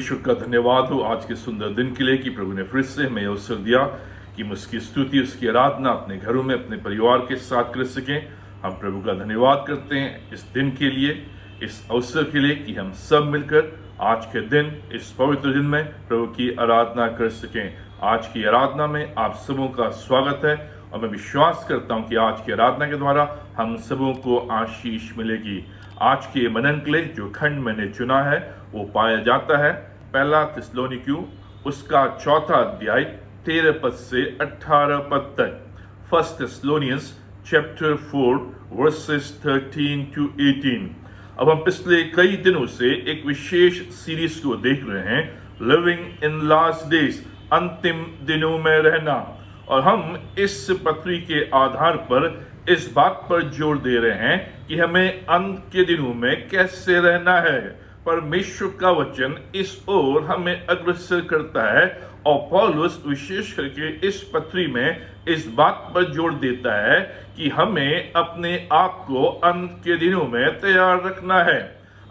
परमेश्वर का धन्यवाद हो आज के सुंदर दिन के लिए कि प्रभु ने फिर से हमें अवसर दिया कि हम उसकी स्तुति, उसकी आराधना अपने घरों में अपने परिवार के साथ कर सकें। हम प्रभु का धन्यवाद करते हैं इस दिन के लिए, इस अवसर के लिए कि हम सब मिलकर आज के दिन, इस पवित्र दिन में प्रभु की आराधना कर सकें। आज की आराधना में आप सबों का स्वागत है और मैं विश्वास करता हूं कि आज की आराधना के द्वारा हम सबों को आशीष मिलेगी। आज के मनन के लिए जो खंड मैंने चुना है वो पाया जाता है पहला थिस्सलुनीकियों उसका 4 अध्याय 13 पद से 18 पद तक। First Thessalonians chapter 4 verses 13 to 18। अब हम पिछले कई दिनों से एक विशेष सीरीज को देख रहे हैं, लिविंग इन लास्ट डेज, अंतिम दिनों में रहना। और हम इस पत्री के आधार पर इस बात पर जोर दे रहे हैं कि हमें अंत के दिनों में कैसे रहना है। परमेश्वर का वचन इस ओर हमें अग्रसर करता है और पौलुस विशेष करके इस पत्री में इस बात पर जोर देता है कि हमें अपने आप को अंत के दिनों में तैयार रखना है।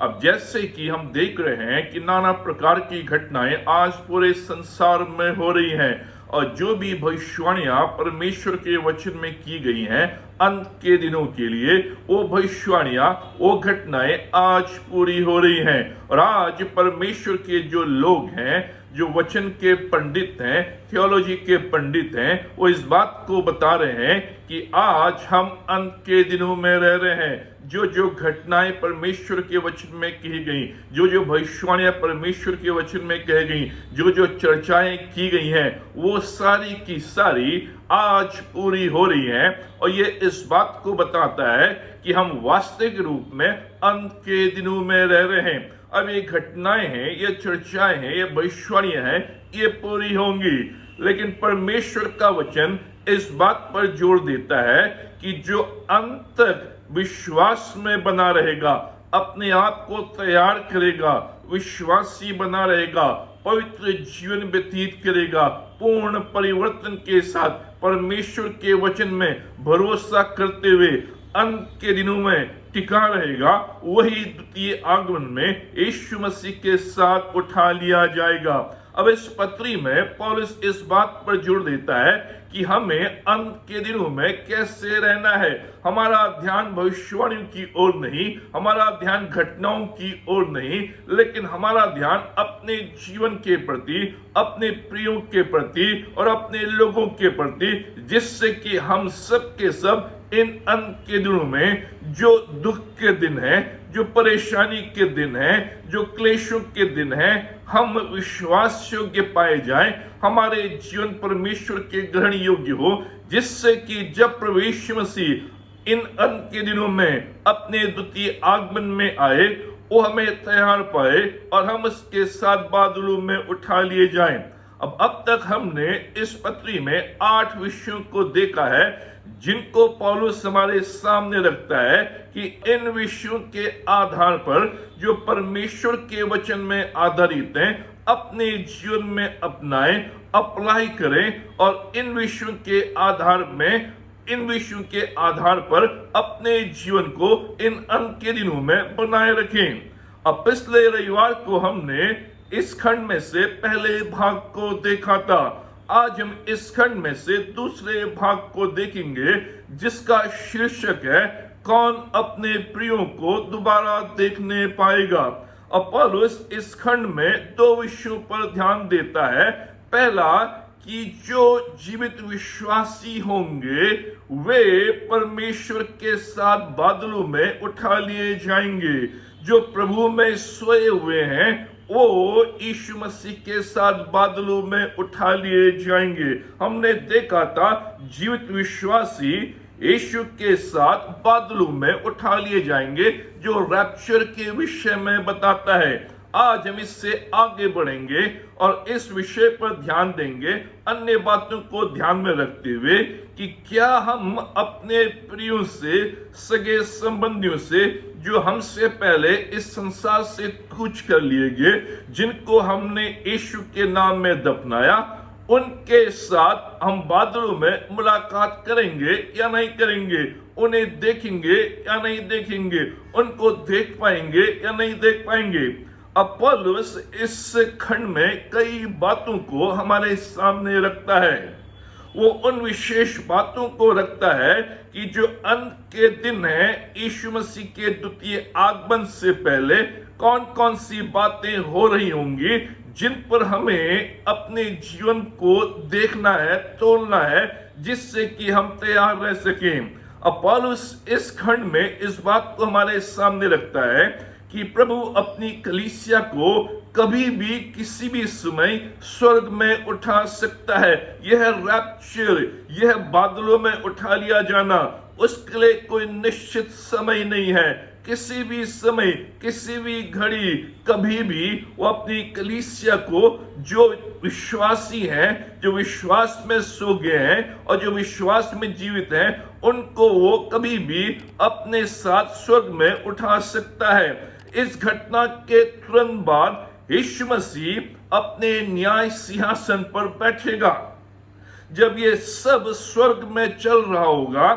अब जैसे कि हम देख रहे हैं कि नाना प्रकार की घटनाएं आज पूरे संसार में हो रही हैं और जो भी भविष्यवाणियां परमेश्वर के वचन में की गई हैं अंत के दिनों के लिए, वो भविष्यवाणियां, वो घटनाएं आज पूरी हो रही हैं। और आज परमेश्वर के जो लोग हैं, जो वचन के पंडित हैं, थियोलॉजी के पंडित हैं, वो इस बात को बता रहे हैं कि आज हम अंत के दिनों में रह रहे हैं। जो जो घटनाएं परमेश्वर के वचन में कही गई, जो जो भविष्यवाणियां परमेश्वर के वचन में कही गई, जो जो चर्चाएं की गई हैं, वो सारी की सारी आज पूरी हो रही हैं। और ये इस बात को बताता है कि हम वास्तविक रूप में अंत के दिनों में रह रहे हैं। अब ये घटनाएं हैं, ये चर्चाएं हैं, ये भविष्यवाणियां हैं, ये पूरी होंगी। लेकिन परमेश्वर का वचन इस बात पर जोर देता है कि जो अंत तक विश्वास में बना रहेगा, अपने आप को तैयार करेगा, विश्वासी बना रहेगा, पवित्र जीवन व्यतीत करेगा, पूर्ण परिवर्तन के साथ परमेश्वर के वचन में भरोसा करते हुए अंत के दिनों में टिका रहेगा, वही द्वितीय आगमन में यीशु मसीह के साथ उठा लिया जाएगा। अब इस पत्री में पौलुस इस बात पर जोर देता है कि हमें अंत के दिनों में कैसे रहना है। हमारा ध्यान भविष्यवाणियों की ओर नहीं, हमारा ध्यान घटनाओं की ओर नहीं, लेकिन हमारा ध्यान अपने जीवन के प्रति, अपने प्रियों के प्रति और अपने लोगों के प्रति, जिससे कि हम सब के सब इन अंत के दिनों में जो दुख के दिन हैं, जो परेशानी के दिन हैं, जो क्लेशों के दिन हैं, हम विश्वास योग्य पाए जाएं, हमारे जीवन परमेश्वर के ग्रहण योग्य हो, जिससे कि जब प्रभु यीशु मसीह इन अंत के दिनों में अपने द्वितीय आगमन में आए, वो हमें तैयार पाए और हम उसके साथ बादलों में उठा लिए जाएं। अब तक हमने इस पत्री में 8 विषयों को देखा है जिनको पौलुस हमारे सामने रखता है कि इन विषयों के आधार पर जो परमेश्वर के वचन में आधारित हैं, अपने जीवन में अपनाएं, अप्लाई करें और इन विषयों के आधार पर अपने जीवन को इन अंत के दिनों में बनाए रखें। अब पिछले रविवार को हमने इस खंड में से पहले भाग को देखा था। आज हम इस खंड में से दूसरे भाग को देखेंगे जिसका शीर्षक है, कौन अपने प्रियों को दोबारा देखने पाएगा। अब पौलुस इस खंड में 2 विषयों पर ध्यान देता है। पहला कि जो जीवित विश्वासी होंगे वे परमेश्वर के साथ बादलों में उठा लिए जाएंगे। जो प्रभु में सोए हुए हैं वो यीशु मसीह के साथ बादलों में उठा लिए जाएंगे। हमने देखा था जीवित विश्वासी यीशु के साथ बादलों में उठा लिए जाएंगे, जो रैप्चर के विषय में बताता है। आज हम इससे आगे बढ़ेंगे और इस विषय पर ध्यान देंगे, अन्य बातों को ध्यान में रखते हुए कि क्या हम अपने प्रियों से, सगे संबंधियों से, जो हमसे पहले इस संसार से कूच कर लिए गए, जिनको हमने यीशु के नाम में दफनाया, उनके साथ हम बादलों में मुलाकात करेंगे या नहीं करेंगे, उन्हें देखेंगे या नहीं देखेंगे, उनको देख पाएंगे या नहीं देख पाएंगे। अब पौलुस इस खंड में कई बातों को हमारे सामने रखता है। वो उन विशेष बातों को रखता है कि जो अंत के दिन है, यीशु मसीह के द्वितीय आगमन से पहले कौन कौन सी बातें हो रही होंगी, जिन पर हमें अपने जीवन को देखना है, तोलना है, जिससे कि हम तैयार रह सकें। अब पौलुस इस खंड में इस बात को हमारे सामने रखता है कि प्रभु अपनी कलीसिया को कभी भी किसी भी समय स्वर्ग में उठा सकता है। यह रैप्चर, यह बादलों में उठा लिया जाना, उसके लिए कोई निश्चित समय नहीं है। किसी भी समय, किसी भी घड़ी, कभी भी वो अपनी कलीसिया को, जो विश्वासी हैं, जो विश्वास में सो गए हैं और जो विश्वास में जीवित हैं, उनको वो कभी भी अपने साथ स्वर्ग में उठा सकता है। इस घटना के तुरंत बाद यीशु मसीह अपने न्याय सिंहासन पर बैठेगा। जब ये सब स्वर्ग में चल रहा होगा,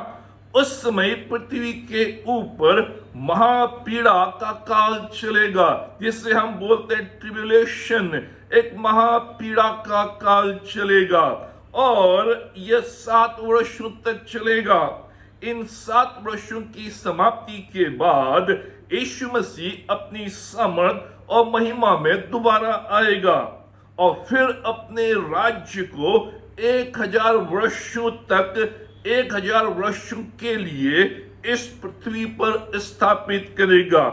उस समय पृथ्वी के ऊपर महापीड़ा का काल चलेगा, जिसे हम बोलते हैं ट्रिब्यूलेशन। एक महापीड़ा का काल चलेगा और यह 7 वर्षों तक चलेगा। इन 7 वर्षों की समाप्ति के बाद यीशु मसीह अपनी सामर्थ और महिमा में दोबारा आएगा और फिर अपने राज्य को 1000 वर्षों तक, 1000 वर्षों के लिए इस पृथ्वी पर स्थापित करेगा।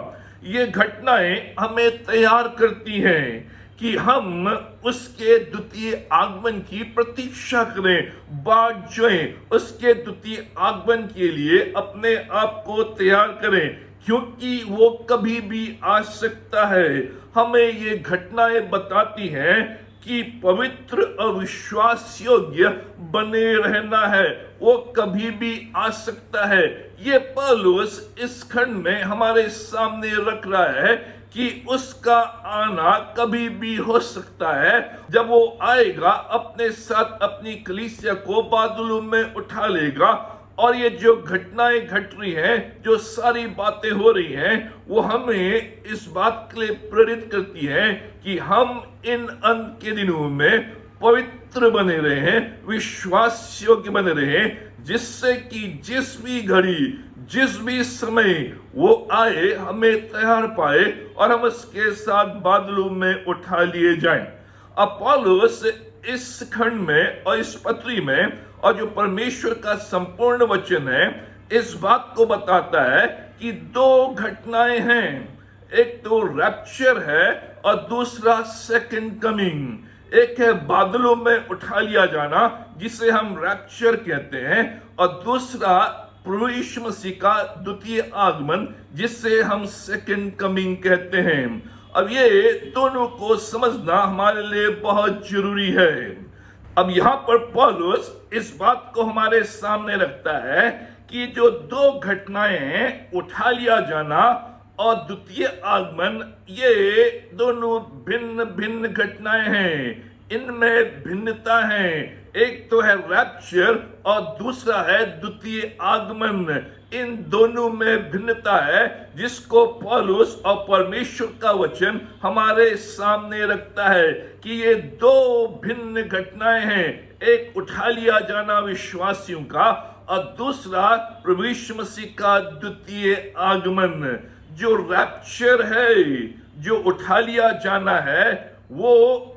ये घटनाएं हमें तैयार करती हैं कि हम उसके द्वितीय आगमन की प्रतीक्षा करें, बाट जोएं, उसके द्वितीय आगमन के लिए अपने आप को तैयार करें, क्योंकि वो कभी भी आ सकता है। हमें ये घटनाएं बताती हैं कि पवित्र और विश्वास योग्य बने रहना है, वो कभी भी आ सकता है। ये पौलुस इस खंड में हमारे सामने रख रहा है कि उसका आना कभी भी हो सकता है। जब वो आएगा, अपने साथ अपनी कलीसिया को बादलों में उठा लेगा और ये जो घटनाएं घट रही हैं, जो सारी बातें हो रही हैं, वो हमें इस बात के लिए प्रेरित करती हैं कि हम इन अंत के दिनों में पवित्र बने रहें, विश्वास योग्य बने रहें, जिससे कि जिस भी घड़ी, जिस भी समय वो आए, हमें तैयार पाए और हम उसके साथ बादलों में उठा लिए जाएं। अब पौलुस इस खंड में और इस पत्री में, और जो परमेश्वर का संपूर्ण वचन है, इस बात को बताता है कि 2 घटनाएं हैं। एक तो रैप्चर है और दूसरा सेकंड कमिंग। एक है बादलों में उठा लिया जाना, जिसे हम रैप्चर कहते हैं, और दूसरा प्रभु यीशु मसीह का द्वितीय आगमन, जिसे हम सेकंड कमिंग कहते हैं। अब ये दोनों को समझना हमारे लिए बहुत जरूरी है। अब यहाँ पर पौलुस इस बात को हमारे सामने रखता है कि जो 2 घटनाएं, उठा लिया जाना और द्वितीय आगमन, ये दोनों भिन्न भिन्न घटनाएं हैं। इनमें भिन्नता है। एक तो है रैप्चर और दूसरा है द्वितीय आगमन। इन दोनों में भिन्नता है, जिसको पौलुस और परमेश्वर का वचन हमारे सामने रखता है कि ये 2 भिन्न घटनाएं हैं। एक उठा लिया जाना विश्वासियों का और दूसरा प्रभु यीशु मसीह का द्वितीय आगमन। जो रैप्चर है, जो उठा लिया जाना है, वो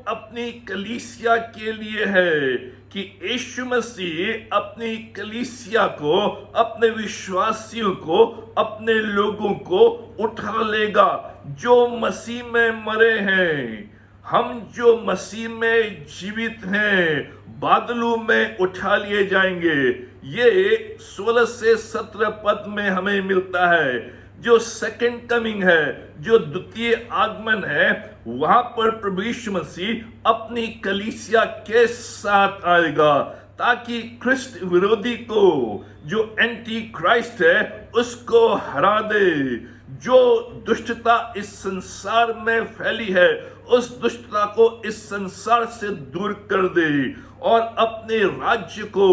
अपनी कलीसिया के लिए है कि यीशु मसीह अपनी कलीसिया को, अपने विश्वासियों को, अपने लोगों को उठा लेगा जो मसीह में मरे हैं। हम जो मसीह में जीवित हैं, बादलों में उठा लिए जाएंगे। ये 16 से 17 पद में हमें मिलता है। जो सेकंड कमिंग है, जो द्वितीय आगमन है, वहां पर प्रभु यीशु मसीह अपनी कलीसिया के साथ आएगा, ताकि ख्रिस्त विरोधी को, जो एंटी क्राइस्ट है, उसको हरा दे। जो दुष्टता इस संसार में फैली है, उस दुष्टता को इस संसार से दूर कर दे और अपने राज्य को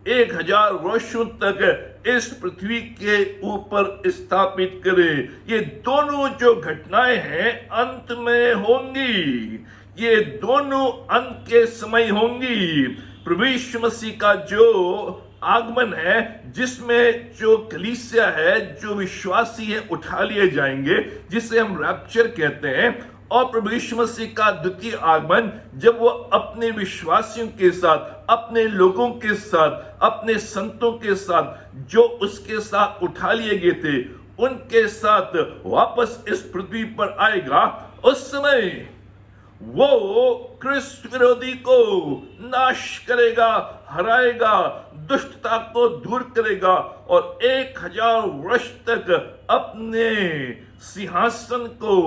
1000 वर्षों तक इस पृथ्वी के ऊपर स्थापित करे। ये दोनों जो घटनाएं हैं अंत में होंगी, ये दोनों अंत के समय होंगी। प्रभु यीशु मसीह का जो आगमन है, जिसमें जो कलीसिया है, जो विश्वासी है, उठा लिए जाएंगे, जिसे हम रैप्चर कहते हैं। और प्रभु यीशु मसीह का द्वितीय आगमन, जब वो अपने विश्वासियों के साथ, अपने लोगों के साथ, अपने संतों के साथ, जो उसके साथ उठा लिए गए थे, उनके साथ वापस इस पृथ्वी पर आएगा। उस समय वो क्रिस्त विरोधी को नाश करेगा, हराएगा, दुष्टता को दूर करेगा और 1000 वर्ष तक अपने सिंहासन को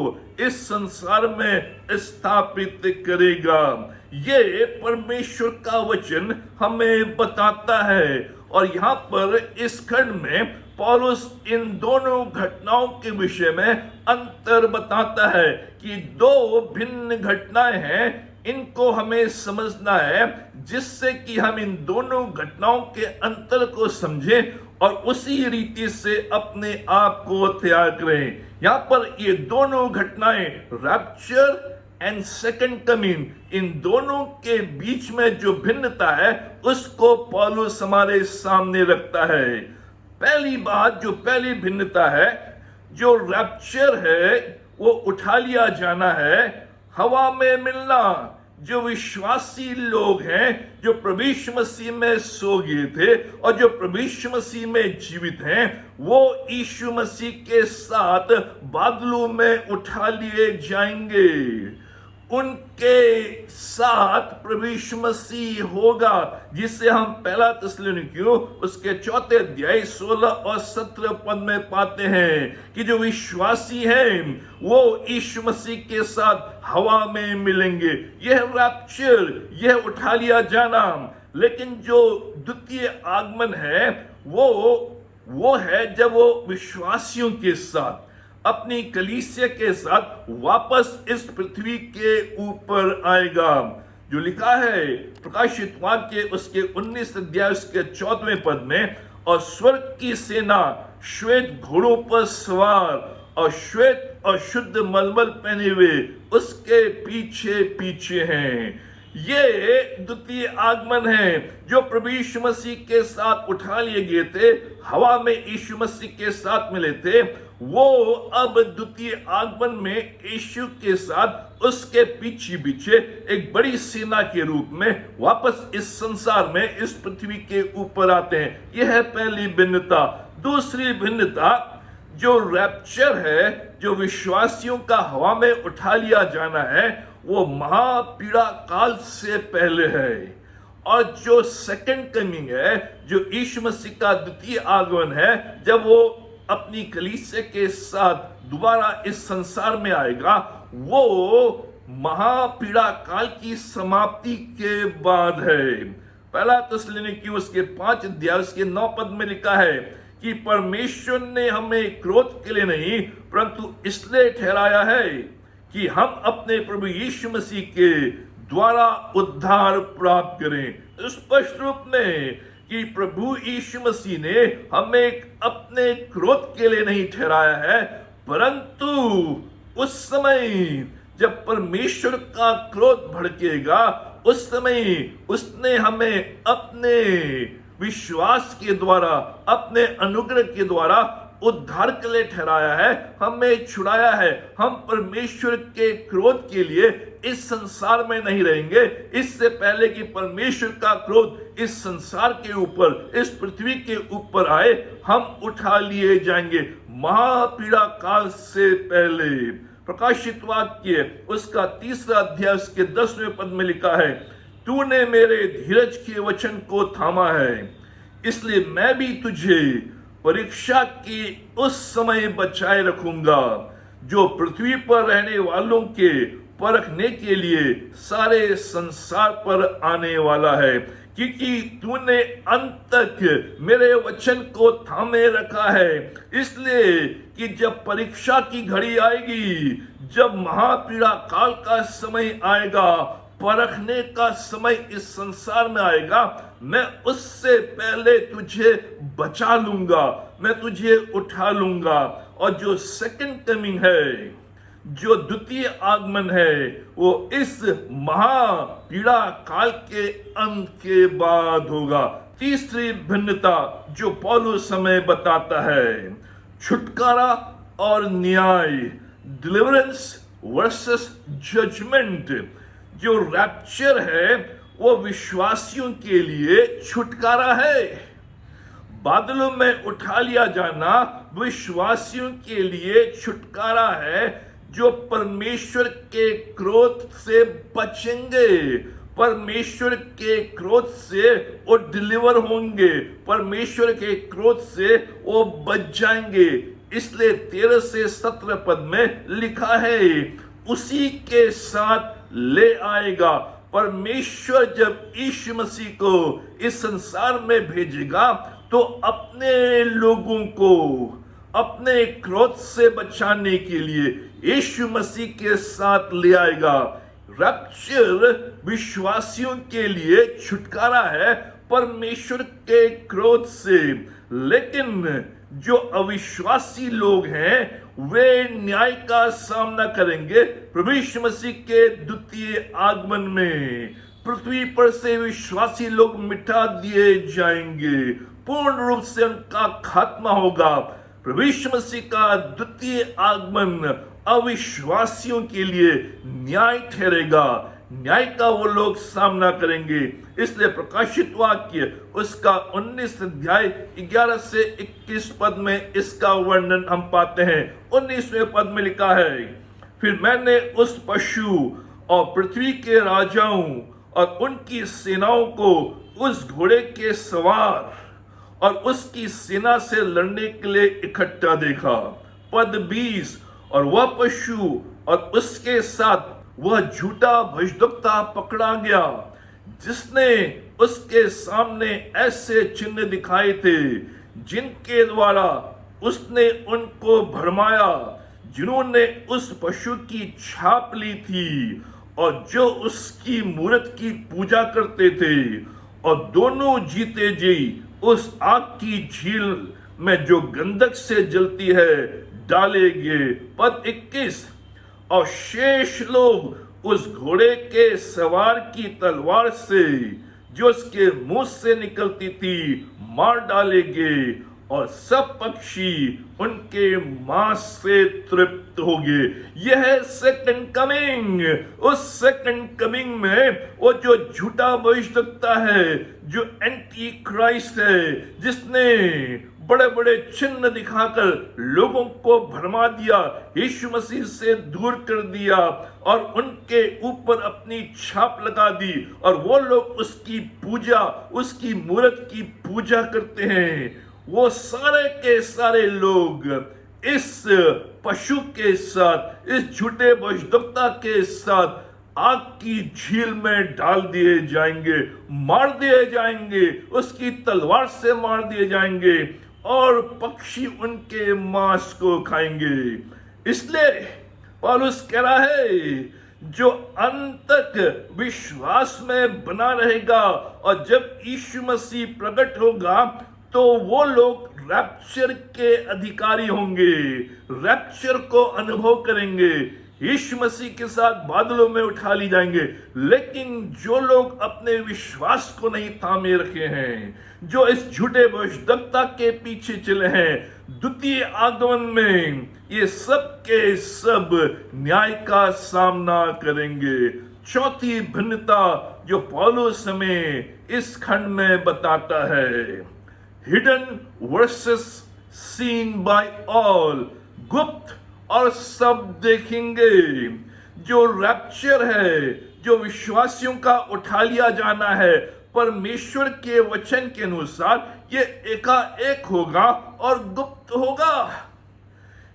इस संसार में स्थापित करेगा। ये परमेश्वर का वचन हमें बताता है। और यहाँ पर इस खंड में पौलुस इन दोनों घटनाओं के विषय में अंतर बताता है कि दो भिन्न घटनाएं हैं, इनको हमें समझना है, जिससे कि हम इन दोनों घटनाओं के अंतर को समझें और उसी रीति से अपने आप को तैयार करें। यहाँ पर ये दोनों घटनाएं, रैप्चर एंड सेकंड कमिंग, इन दोनों के बीच में जो भिन्नता है उसको पौलुस हमारे सामने रखता है। पहली बात, जो पहली भिन्नता है, जो रैप्चर है, वो उठा लिया जाना है, हवा में मिलना। जो विश्वासी लोग हैं, जो प्रभु यीशु मसीह में सो गए थे और जो प्रभु यीशु मसीह में जीवित हैं, वो यीशु मसीह के साथ बादलों में उठा लिए जाएंगे। उनके साथ प्रभु यीशु मसीह होगा, जिसे हम पहला थिस्सलुनीकियों उसके 4 अध्याय 16 और 17 पद में पाते हैं कि जो विश्वासी हैं वो यीशु मसीह के साथ हवा में मिलेंगे। यह रैप्चर, यह उठा लिया जाना। लेकिन जो द्वितीय आगमन है वो है जब वो विश्वासियों के साथ, अपनी कलीसिया के साथ वापस इस पृथ्वी के ऊपर आएगा। जो लिखा है प्रकाशित वाक्य उसके 19 अध्याय उसके 14वें पद में, और स्वर्ग की सेना श्वेत घोड़ों पर सवार और श्वेत और शुद्ध मलमल पहने हुए उसके पीछे पीछे हैं। ये द्वितीय आगमन है। जो प्रभु यीशु मसीह के साथ उठा लिए गए थे, हवा में यीशु मसीह के साथ मिले थे, वो अब द्वितीय आगमन में यीशु के साथ उसके पीछे पीछे एक बड़ी सेना के रूप में वापस इस संसार में, इस पृथ्वी के ऊपर आते हैं। यह है पहली भिन्नता। दूसरी भिन्नता, जो रैप्चर है, जो विश्वासियों का हवा में उठा लिया जाना है, वो महापीड़ा काल से पहले है। और जो सेकंड कमिंग है, जो यीशु मसीह का द्वितीय आगमन है, जब वो अपनी कलीसिया के साथ दोबारा इस संसार में आएगा, वो महापीड़ा काल की समाप्ति के बाद है। पहला थिस्सलुनीकियों उसके 5 अध्याय उसके 9 पद में लिखा है कि परमेश्वर ने हमें क्रोध के लिए नहीं परंतु इसलिए ठहराया है कि हम अपने प्रभु यीशु मसीह के द्वारा उद्धार प्राप्त करें। स्पष्ट रूप में कि प्रभु यीशु मसीह ने हमें अपने क्रोध के लिए नहीं ठहराया है, परंतु उस समय जब परमेश्वर का क्रोध भड़केगा, उस समय उसने हमें अपने विश्वास के द्वारा, अपने अनुग्रह के द्वारा उद्धार के लिए ठहराया है, हमें छुड़ाया है। हम परमेश्वर के क्रोध के लिए इस संसार में नहीं रहेंगे। इससे पहले कि परमेश्वर का क्रोध इस संसार के ऊपर, इस पृथ्वी के ऊपर आए, हम उठा लिए जाएंगे महापीड़ा काल से पहले। प्रकाशित वाक्य उसका 3 अध्याय उसके 10वें पद में लिखा है, तूने मेरे धीरज के वचन को थामा है, इसलिए मैं भी तुझे परीक्षा की उस समय बचाए रखूंगा जो पृथ्वी पर रहने वालों के परखने के लिए सारे संसार पर आने वाला है, क्योंकि तूने अंत तक मेरे वचन को थामे रखा है। इसलिए कि जब परीक्षा की घड़ी आएगी, जब महापीड़ा काल का समय आएगा, परखने का समय इस संसार में आएगा, मैं उससे पहले तुझे बचा लूंगा, मैं तुझे उठा लूंगा। और जो सेकंड कमिंग है, जो द्वितीय आगमन है, वो इस महापीड़ा काल के अंत के बाद होगा। तीसरी भिन्नता जो पौलुस हमें बताता है, छुटकारा और न्याय, डिलीवरेंस वर्सेस जजमेंट। जो रैप्चर है वो विश्वासियों के लिए छुटकारा है, बादलों में उठा लिया जाना विश्वासियों के लिए छुटकारा है, जो परमेश्वर के क्रोध से बचेंगे, परमेश्वर के क्रोध से वो डिलीवर होंगे, परमेश्वर के क्रोध से वो बच जाएंगे। इसलिए 13 से 17 पद में लिखा है, उसी के साथ ले आएगा। परमेश्वर जब यीशु मसीह को इस संसार में भेजेगा तो अपने लोगों को अपने क्रोध से बचाने के लिए यीशु मसीह के साथ ले आएगा। रैप्चर विश्वासियों के लिए छुटकारा है परमेश्वर के क्रोध से, लेकिन जो अविश्वासी लोग हैं वे न्याय का सामना करेंगे प्रभु यीशु मसीह के द्वितीय आगमन में। पृथ्वी पर से विश्वासी लोग मिटा दिए जाएंगे, पूर्ण रूप से उनका खात्मा होगा। प्रभु यीशु मसीह का द्वितीय आगमन अविश्वासियों के लिए न्याय ठहरेगा, न्याय का वो लोग सामना करेंगे। इसलिए प्रकाशित वाक्य उसका 19 अध्याय 11 से 21 पद में इसका वर्णन हम पाते हैं। 19वें पद में लिखा है, फिर मैंने उस पशु और पृथ्वी के राजाओं और उनकी सेनाओं को उस घोड़े के सवार और उसकी सेना से लड़ने के लिए इकट्ठा देखा। पद 20, और वह पशु और उसके साथ वह झूठा भविष्यद्वक्ता पकड़ा गया, जिसने उसके सामने ऐसे चिन्ह दिखाए थे जिनके द्वारा उसने उनको भरमाया, जिन्होंने उस पशु की छाप ली थी और जो उसकी मूरत की पूजा करते थे, और दोनों जीते जी उस आग की झील में जो गंधक से जलती है डाले गए। पद 21, और शेष लोग उस घोड़े के सवार की तलवार से जो उसके मुंह से निकलती थी मार डाले गए, और सब पक्षी उनके मांस से तृप्त हो गए। यह है सेकंड कमिंग। उस सेकंड कमिंग में वो जो झूठा भविष्यद्वक्ता है, जो एंटी क्राइस्ट है, जिसने बड़े बड़े चिन्ह दिखाकर लोगों को भरमा दिया, यीशु मसीह से दूर कर दिया और उनके ऊपर अपनी छाप लगा दी, और वो लोग उसकी पूजा, उसकी मूरत की पूजा करते हैं। वो सारे के सारे लोग इस पशु के साथ, इस झूठे भविष्यद्वक्ता के साथ आग की झील में डाल दिए जाएंगे, मार दिए जाएंगे, उसकी तलवार से मार दिए जाएंगे, और पक्षी उनके मांस को खाएंगे। इसलिए पौलुस कह रहा है, जो अंत तक विश्वास में बना रहेगा और जब यीशु मसीह प्रकट होगा तो वो लोग रैप्चर के अधिकारी होंगे, रैप्चर को अनुभव करेंगे, यीशु मसीह के साथ बादलों में उठा ली जाएंगे। लेकिन जो लोग अपने विश्वास को नहीं थामे रखे हैं, जो इस झूठे भविष्यद्वक्ता के पीछे चले हैं, द्वितीय आगमन में ये सब के सब न्याय का सामना करेंगे। चौथी भिन्नता जो पौलुस हमें इस खंड में बताता है, hidden versus seen by all, गुप्त और सब देखेंगे। जो रैप्चर है, जो विश्वासियों का उठा लिया जाना है, परमेश्वर के वचन के अनुसार ये एकाएक होगा और गुप्त होगा।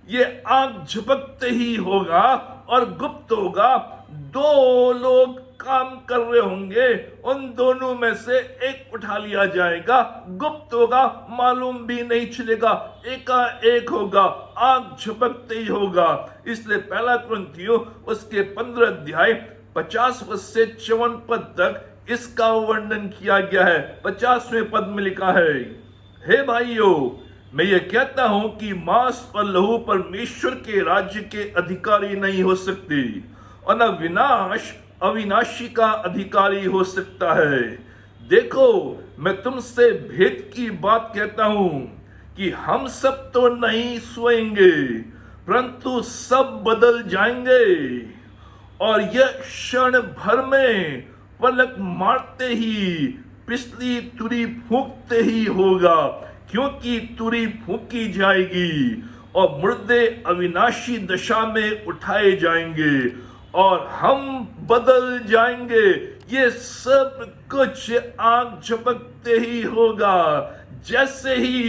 ये आग झपकते ही होगा और गुप्त होगा। दो लोग काम कर रहे होंगे, उन दोनों में से एक उठा लिया जाएगा, गुप्त होगा, मालूम भी नहीं चलेगा, एकाएक होगा, आग झपकते ही होगा। इसलिए पहला कुरिन्थियों उसके 15 अध्याय 50 पद से 54 पद तक इसका वर्णन किया गया है। 50वें पद में लिखा है, हे भाइयों, मैं ये कहता हूं कि मांस और लहू परमेश्वर के राज्य के अधिकारी नहीं हो सकते, और न विनाश अविनाशी का अधिकारी हो सकता है। देखो, मैं तुमसे भेद की बात कहता हूं कि हम सब तो नहीं सोएंगे, परंतु सब बदल जाएंगे, और यह क्षण भर में पलक मारते ही पिछली तुरी फूंकते ही होगा, क्योंकि तुरी फूंकी जाएगी और मुर्दे अविनाशी दशा में उठाए जाएंगे और हम बदल जाएंगे। ये सब कुछ आग झपकते ही होगा। जैसे ही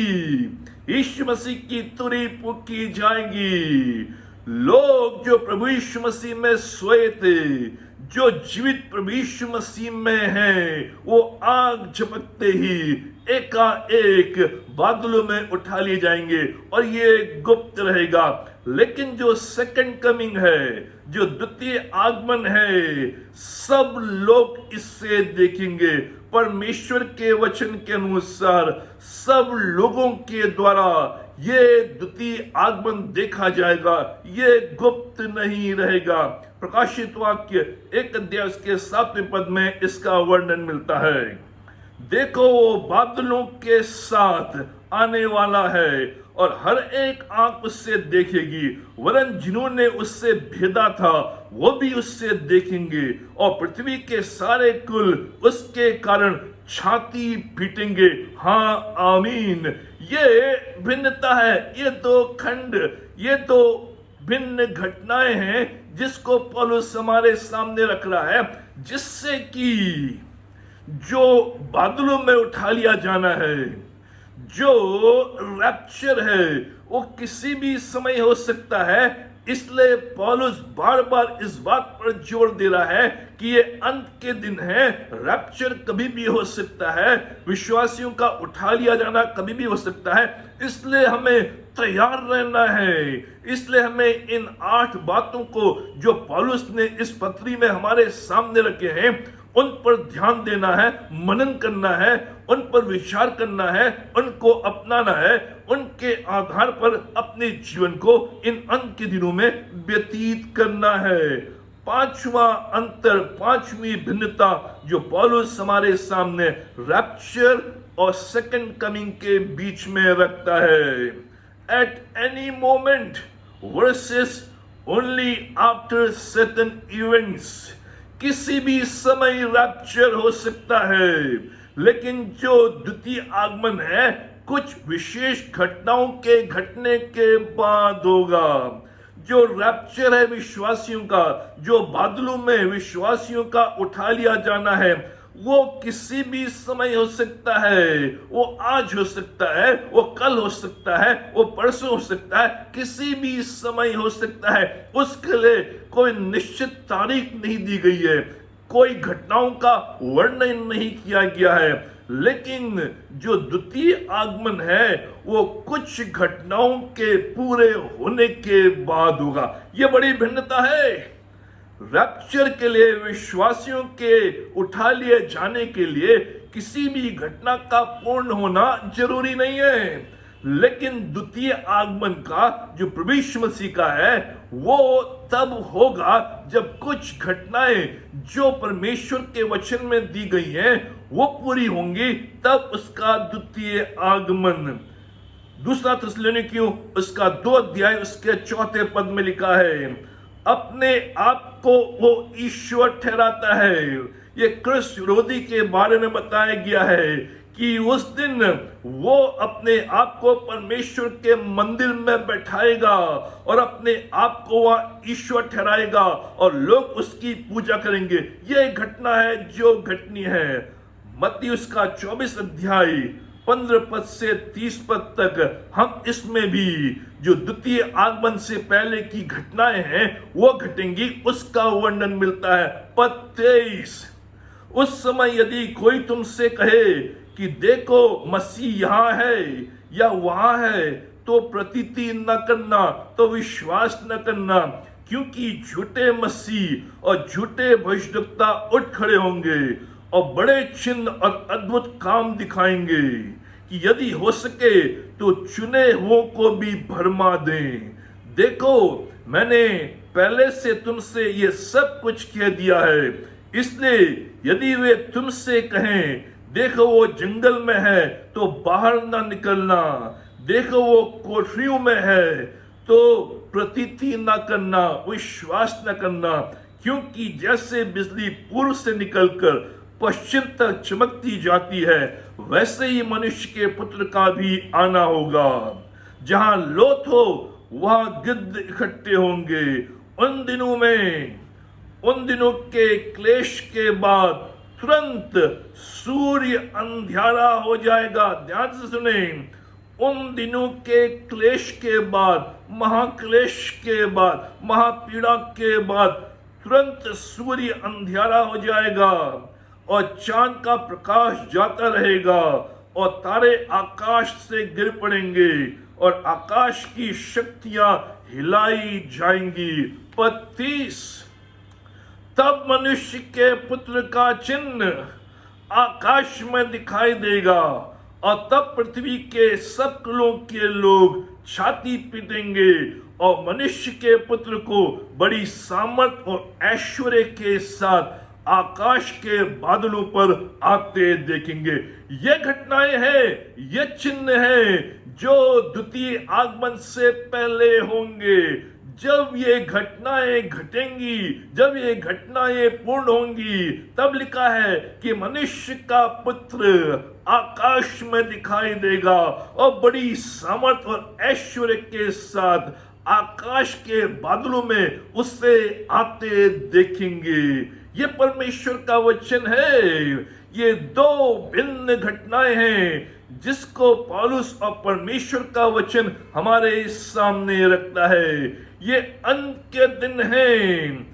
यीशु मसीह की तुरी फूंकी जाएगी, लोग जो प्रभु यीशु मसीह में सोए थे, जो जीवित प्रभु यीशु मसीह में हैं, वो आग झपकते ही एकाएक बादलों में उठा लिए जाएंगे और ये गुप्त रहेगा। लेकिन जो सेकंड कमिंग है, जो द्वितीय आगमन है, सब लोग इससे देखेंगे। परमेश्वर के वचन के अनुसार सब लोगों के द्वारा ये द्वितीय आगमन देखा जाएगा, ये गुप्त नहीं रहेगा। प्रकाशित वाक्य 1 अध्याय के 7वें पद में इसका वर्णन मिलता है। देखो, वो बादलों के साथ आने वाला है और हर एक आंख उससे देखेगी, वरन जिन्होंने उससे भेदा था वो भी उससे देखेंगे, और पृथ्वी के सारे कुल उसके कारण छाती पीटेंगे। हाँ, आमीन। ये भिन्नता है, ये दो खंड, ये दो भिन्न घटनाएं हैं जिसको पौलुस हमारे सामने रख रहा है, जिससे कि जो बादलों में उठा लिया जाना है, जो रैप्चर है, वो किसी भी समय हो सकता है। इसलिए पौलुस बार बार इस बात पर जोर दे रहा है कि ये अंत के दिन है, रैप्चर कभी भी हो सकता है, विश्वासियों का उठा लिया जाना कभी भी हो सकता है। इसलिए हमें तैयार रहना है। इसलिए हमें इन 8 बातों को जो पौलुस ने इस पत्री में हमारे सामने रखे हैं, उन पर ध्यान देना है, मनन करना है, उन पर विचार करना है, उनको अपनाना है, उनके आधार पर अपने जीवन को इन अंत के दिनों में व्यतीत करना है। पांचवा अंतर, पांचवी भिन्नता जो पौलुस हमारे सामने रैप्चर और सेकंड कमिंग के बीच में रखता है। At any moment versus only after certain events. किसी भी समय रैप्चर हो सकता है, लेकिन जो द्वितीय आगमन है कुछ विशेष घटनाओं के घटने के बाद होगा। जो रैप्चर है विश्वासियों का, जो बादलों में विश्वासियों का उठा लिया जाना है, वो किसी भी समय हो सकता है। वो आज हो सकता है, वो कल हो सकता है, वो परसों हो सकता है, किसी भी समय हो सकता है। उसके लिए कोई निश्चित तारीख नहीं दी गई है, कोई घटनाओं का वर्णन नहीं किया गया है। लेकिन जो द्वितीय आगमन है वो कुछ घटनाओं के पूरे होने के बाद होगा। ये बड़ी भिन्नता है। रैप्चर के लिए, विश्वासियों के उठा लिए जाने के लिए किसी भी घटना का पूर्ण होना जरूरी नहीं है, लेकिन द्वितीय आगमन का जो प्रभु यीशु मसीह का है वो तब होगा जब कुछ घटनाएं जो परमेश्वर के वचन में दी गई हैं वो पूरी होंगी, तब उसका द्वितीय आगमन। दूसरा थिस्सलुनीकियों उसका 2 अध्याय उसके 4 पद में लिखा है, अपने आप को वो ईश्वर ठहराता है। ये क्रिस्त विरोधी के बारे में बताया गया है कि उस दिन वो अपने आप को परमेश्वर के मंदिर में बैठाएगा और अपने आप को वह ईश्वर ठहराएगा और लोग उसकी पूजा करेंगे। ये घटना है जो घटनी है। मत्ती उसका 24 अध्याय 15 पद से 30 पद तक हम इसमें भी जो द्वितीय आगमन से पहले की घटनाएं हैं वो घटेंगी, उसका वर्णन मिलता है। पद 23, उस समय यदि कोई तुमसे कहे कि देखो मसीह यहाँ है या वहां है, तो प्रतीति न करना, तो विश्वास न करना, क्योंकि झूठे मसीह और झूठे भविष्यवक्ता उठ खड़े होंगे और बड़े चिन्ह और अद्भुत काम दिखाएंगे कि यदि हो सके तो चुने हुओं को भी भरमा दें। देखो, मैंने पहले से तुमसे ये सब कुछ कह दिया है, इसलिए यदि वे तुमसे कहें देखो वो जंगल में है तो बाहर ना निकलना, देखो वो कोठरियों में है तो प्रतीति ना करना, विश्वास न करना, क्योंकि जैसे बिजली पूर्व से निकलकर पश्चिम तक चमकती जाती है, वैसे ही मनुष्य के पुत्र का भी आना होगा। जहां लोथ हो वहां गिद्ध इकट्ठे होंगे। उन दिनों के क्लेश के बाद तुरंत सूर्य अंधियारा हो जाएगा। ध्यान से सुने, उन दिनों के क्लेश के बाद, महाक्लेश के बाद, महापीड़ा के बाद तुरंत सूर्य अंधियारा हो जाएगा और चांद का प्रकाश जाता रहेगा और तारे आकाश से गिर पड़ेंगे और आकाश की शक्तियां हिलाई जाएंगी। 35 तब मनुष्य के पुत्र का चिन्ह आकाश में दिखाई देगा और तब पृथ्वी के सब कुलों के लोग छाती पीटेंगे और मनुष्य के पुत्र को बड़ी सामर्थ और ऐश्वर्य के साथ आकाश के बादलों पर आते देखेंगे। ये घटनाएं हैं, ये चिन्ह हैं जो द्वितीय आगमन से पहले होंगे। जब ये घटनाएं घटेंगी, जब ये घटनाएं पूर्ण होंगी, तब लिखा है कि मनुष्य का पुत्र आकाश में दिखाई देगा और बड़ी सामर्थ और ऐश्वर्य के साथ आकाश के बादलों में उससे आते देखेंगे। ये परमेश्वर का वचन है। ये दो भिन्न घटनाएं हैं जिसको पौलुस और परमेश्वर का वचन हमारे सामने रखता है। ये अंत के दिन हैं।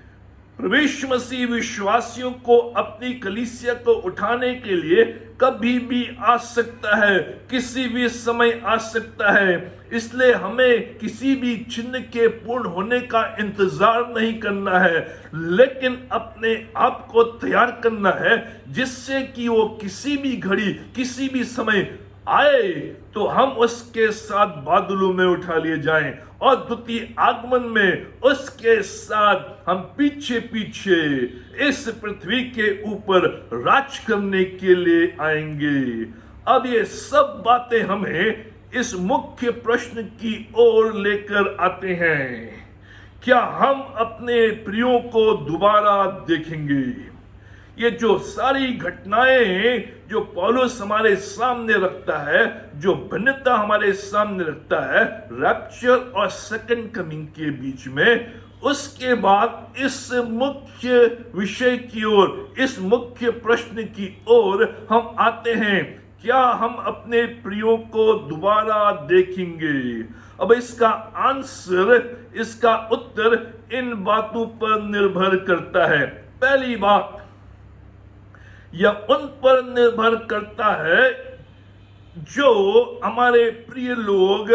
प्रभु यीशु मसीह विश्वासियों को अपनी कलीसिया को उठाने के लिए कभी भी आ सकता है, किसी भी समय आ सकता है। इसलिए हमें किसी भी चिन्ह के पूर्ण होने का इंतजार नहीं करना है, लेकिन अपने आप को तैयार करना है जिससे कि वो किसी भी घड़ी, किसी भी समय आए तो हम उसके साथ बादलों में उठा लिए जाएं और द्वितीय आगमन में उसके साथ हम पीछे पीछे इस पृथ्वी के ऊपर राज करने के लिए आएंगे। अब ये सब बातें हमें इस मुख्य प्रश्न की ओर लेकर आते हैं, क्या हम अपने प्रियों को दोबारा देखेंगे? ये जो सारी घटनाएं जो पौलुस हमारे सामने रखता है, जो भिन्नता हमारे सामने रखता है रैप्चर और सेकंड कमिंग के बीच में, उसके बाद इस मुख्य विषय की ओर, इस मुख्य प्रश्न की ओर हम आते हैं, क्या हम अपने प्रियों को दोबारा देखेंगे? अब इसका आंसर, इसका उत्तर इन बातों पर निर्भर करता है। पहली बात, यह उन पर निर्भर करता है जो हमारे प्रिय लोग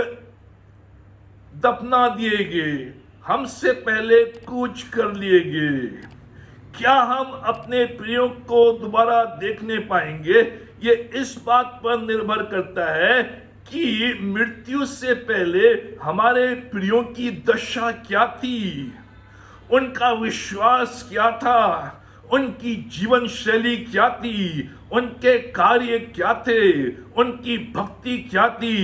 दफना दिए गए, हमसे पहले कूच कर लिए गए। क्या हम अपने प्रियों को दोबारा देखने पाएंगे? ये इस बात पर निर्भर करता है कि मृत्यु से पहले हमारे प्रियों की दशा क्या थी, उनका विश्वास क्या था, उनकी जीवन शैली क्या थी, उनके कार्य क्या थे, उनकी भक्ति क्या थी,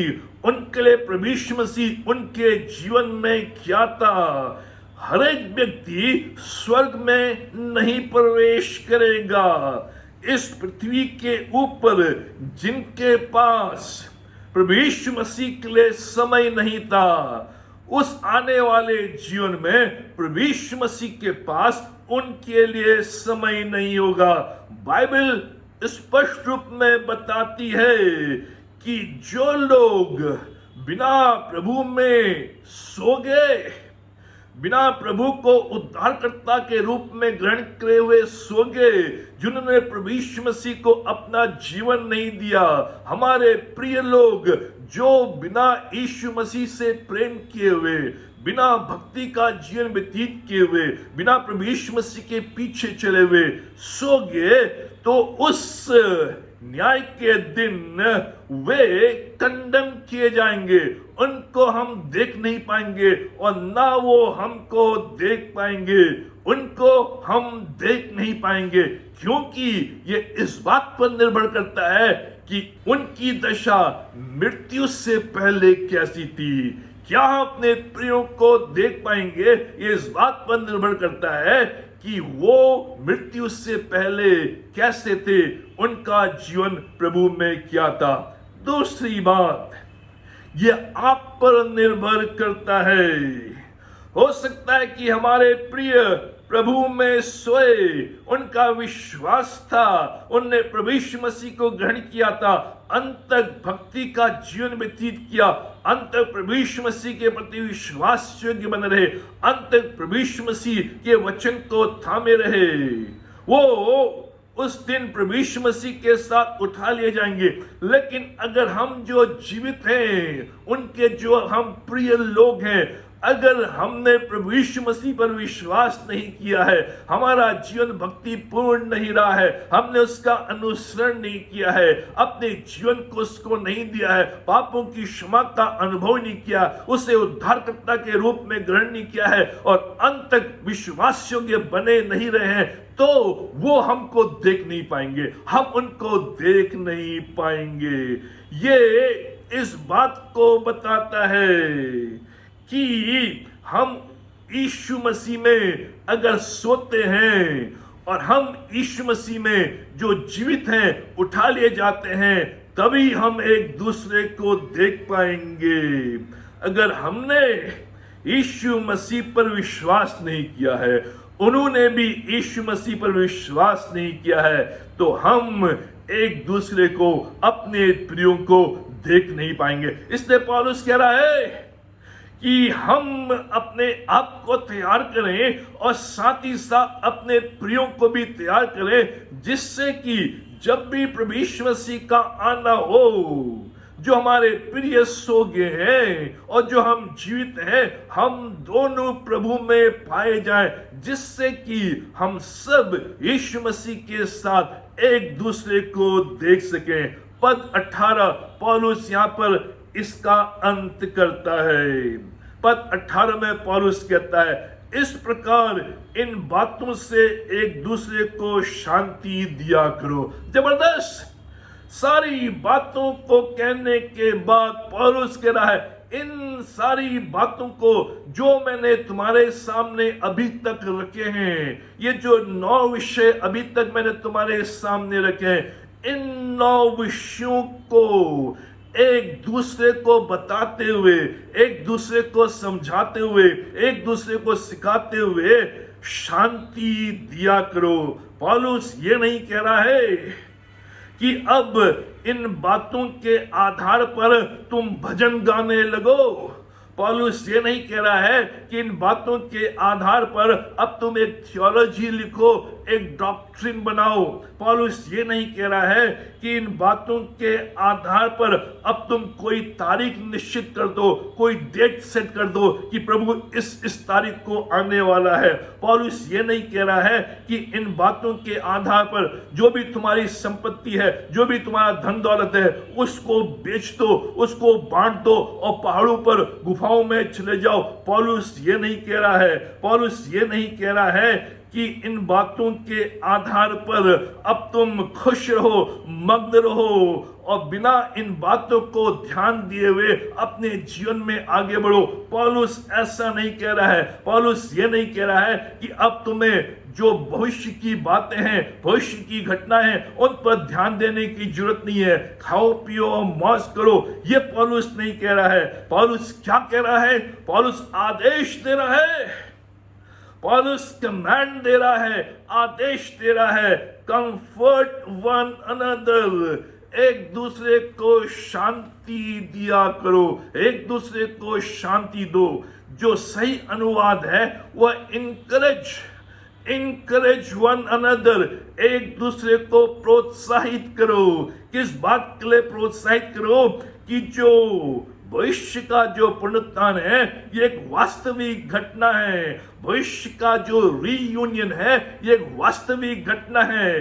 उनके लिए प्रभु यीशु मसीह उनके जीवन में क्या था। हर एक व्यक्ति स्वर्ग में नहीं प्रवेश करेगा। इस पृथ्वी के ऊपर जिनके पास प्रभु यीशु मसीह के लिए समय नहीं था, उस आने वाले जीवन में प्रभु यीशु मसीह के पास उनके लिए समय नहीं होगा। बाइबल स्पष्ट रूप में बताती है कि जो लोग बिना प्रभु में सो गए, बिना प्रभु को उद्धारकर्ता के रूप में ग्रहण करे हुए सो गए, जिन्होंने प्रभु यीशु मसीह को अपना जीवन नहीं दिया, हमारे प्रिय लोग जो बिना यीशु मसीह से प्रेम किए हुए, बिना भक्ति का जीवन व्यतीत किए हुए, बिना प्रभु यीशु मसीह के पीछे चले हुए सो गए, तो उस न्याय के दिन वे कंडम किए जाएंगे। उनको हम देख नहीं पाएंगे और ना वो हमको देख पाएंगे। उनको हम देख नहीं पाएंगे, क्योंकि ये इस बात पर निर्भर करता है कि उनकी दशा मृत्यु से पहले कैसी थी। क्या हम अपने प्रियों को देख पाएंगे, ये इस बात पर निर्भर करता है कि वो मृत्यु से पहले कैसे थे, उनका जीवन प्रभु में क्या था। दूसरी बात, ये आप पर निर्भर करता है। हो सकता है कि हमारे प्रिय प्रभु में सोए, उनका विश्वास था, उनने प्रभु यीशु मसीह को ग्रहण किया था, अंत तक भक्ति का जीवन व्यतीत किया, अंत तक प्रभु यीशु मसीह के प्रति विश्वास योग्य बने रहे, अंत तक प्रभु यीशु मसीह के वचन को थामे रहे। वो उस दिन प्रभु यीशु मसीह के साथ उठा लिए जाएंगे। लेकिन अगर हम जो जीवित हैं, उनके जो हम प्रिय लोग हैं, अगर हमने प्रभु यीशु मसीह पर विश्वास नहीं किया है, हमारा जीवन भक्ति पूर्ण नहीं रहा है, हमने उसका अनुसरण नहीं किया है, अपने जीवन को उसको नहीं दिया है, पापों की क्षमा का अनुभव नहीं किया, उसे उद्धारकर्ता के रूप में ग्रहण नहीं किया है और अंत तक विश्वास योग्य बने नहीं रहे हैं, तो वो हमको देख नहीं पाएंगे, हम उनको देख नहीं पाएंगे। ये इस बात को बताता है कि हम यीशु मसीह में अगर सोते हैं और हम यीशु मसीह में जो जीवित हैं उठा लिए जाते हैं, तभी हम एक दूसरे को देख पाएंगे। अगर हमने यीशु मसीह पर विश्वास नहीं किया है, उन्होंने भी यीशु मसीह पर विश्वास नहीं किया है, तो हम एक दूसरे को, अपने प्रियों को देख नहीं पाएंगे। इसलिए पौलुस कह रहा है कि हम अपने आप को तैयार करें और साथ ही साथ अपने प्रियों को भी तैयार करें, जिससे कि जब भी प्रभु यीशु मसीह का आना हो, जो हमारे प्रिय सो गए हैं और जो हम जीवित हैं, हम दोनों प्रभु में पाए जाएं, जिससे कि हम सब यीशु मसीह के साथ एक दूसरे को देख सकें। पद 18 पौलुस यहाँ पर इसका अंत करता है। पद 18 में पौलुस कहता है, इस प्रकार इन बातों से एक दूसरे को शांति दिया करो। जबरदस्त! सारी बातों को कहने के बाद पौलुस कह रहा है, इन सारी बातों को जो मैंने तुम्हारे सामने अभी तक रखे हैं, ये जो 9 विषय अभी तक मैंने तुम्हारे सामने रखे हैं, इन 9 विषयों को एक दूसरे को बताते हुए, एक दूसरे को समझाते हुए, एक दूसरे को सिखाते हुए शांति दिया करो। पौलुस ये नहीं कह रहा है कि अब इन बातों के आधार पर तुम भजन गाने लगो। पौलुस ये नहीं कह रहा है कि इन बातों के आधार पर अब तुम एक थियोलॉजी लिखो, एक डॉक्ट्रिन बनाओ। पौलुस ये नहीं कह रहा है कि इन बातों के आधार पर अब तुम कोई तारीख निश्चित कर दो, कोई डेट सेट कर दो कि प्रभु इस तारीख को आने वाला है। पौलुस ये नहीं कह रहा है कि इन बातों के आधार पर जो भी तुम्हारी संपत्ति है, जो भी तुम्हारा धन दौलत है, उसको बेच दो, उसको बांट दो और पहाड़ों पर, गुफाओं में चले जाओ। पौलुस ये नहीं कह रहा है। पौलुस ये नहीं कह रहा है कि इन बातों के आधार पर अब तुम खुश रहो, मग्न रहो और बिना इन बातों को ध्यान दिए हुए अपने जीवन में आगे बढ़ो। पौलुस ऐसा नहीं कह रहा है। पौलुस ये नहीं कह रहा है कि अब तुम्हें जो भविष्य की बातें हैं, भविष्य की घटनाएं हैं, उन पर ध्यान देने की जरूरत नहीं है, खाओ पियो मौज करो। ये पौलुस नहीं कह रहा है। पौलुस क्या कह रहा है? पौलुस आदेश दे रहा है। पौलुस कमांड दे रहा है, आदेश दे रहा है, कंफर्ट वन अनदर, एक दूसरे को शांति दिया करो, एक दूसरे को शांति दो। जो सही अनुवाद है वह इंकरेज वन अनदर, एक दूसरे को प्रोत्साहित करो, किस बात के लिए प्रोत्साहित करो कि जो भविष्य का जो पुनरुत्थान है ये एक वास्तविक घटना है। भविष्य का जो रीयूनियन है ये एक वास्तविक घटना है।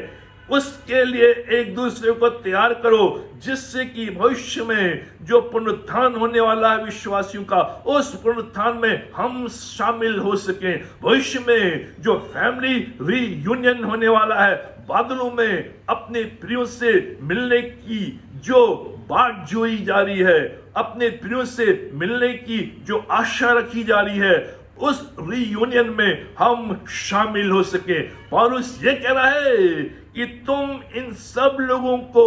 उसके लिए एक दूसरे को तैयार करो जिससे कि भविष्य में जो पुनरुत्थान होने वाला है विश्वासियों का, उस पुनरुत्थान में हम शामिल हो सकें। भविष्य में जो फैमिली रीयूनियन होने वाला है, बादलों में अपने प्रियों से मिलने की जो बाट जोई जा रही है, अपने प्रियों से मिलने की जो आशा रखी जा रही है, उस रीयूनियन में हम शामिल हो सके। पौलुस ये कह रहा है कि तुम इन सब लोगों को,